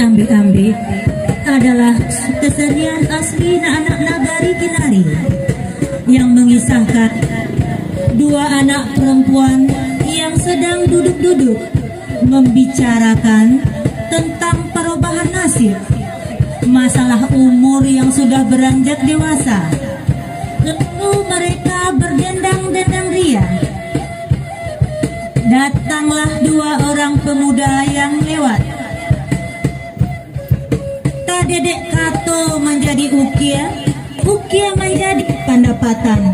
Ambe-ambe adalah kesenian asli anak nagari Kinari yang mengisahkan dua anak perempuan yang sedang duduk-duduk membicarakan tentang perubahan nasib, masalah umur yang sudah beranjak dewasa. Lalu mereka berdendang-dendang ria. Datanglah dua orang pemuda yang lewat. Dedek Kato menjadi Ukia, Ukia menjadi Pandapatan.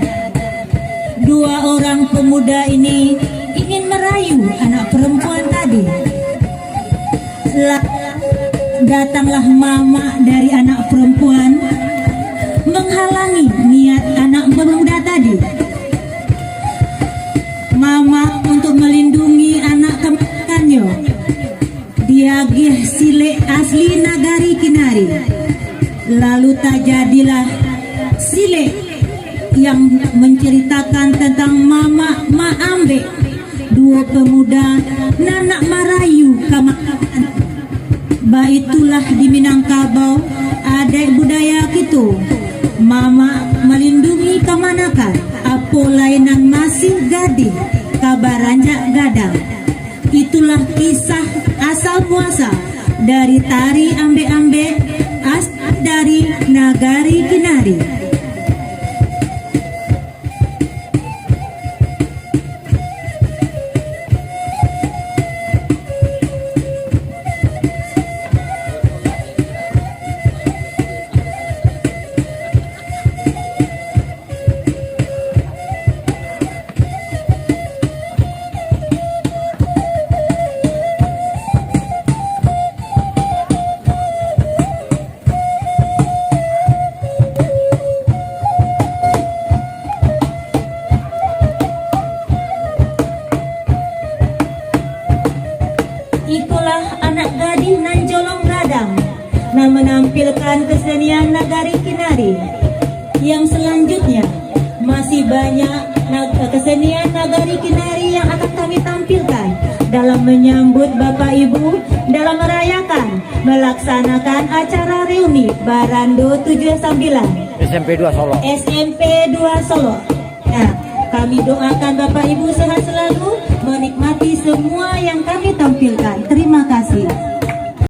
Dua orang pemuda ini ingin merayu anak perempuan tadi. Datanglah mama dari anak perempuan menghalangi niat anak pemuda tadi. Mama untuk melindungi anak kembarnya, diagih sile asli nagari Kinari. Lalu tak jadilah sile yang menceritakan tentang mama Maambe, dua pemuda nanak marayu kamakan. Baitulah di Minangkabau ada budaya gitu. Mama melindungi kamanakan, apo lainan masih gading kabaranjak gadang. Itulah kisah asal muasal dari tari ambe-ambe asal dari nagari Kinari. Itulah anak gading Nanjolong Radang yang menampilkan kesenian nagari Kinari. Yang selanjutnya masih banyak kesenian nagari Kinari yang akan kami tampilkan dalam menyambut Bapak Ibu dalam merayakan melaksanakan acara reuni Barando 79 SMP 2 Solo. SMP 2 Solo. Nah, kami doakan Bapak Ibu sehat selalu, menikmati semua yang kami tampilkan. Terima kasih.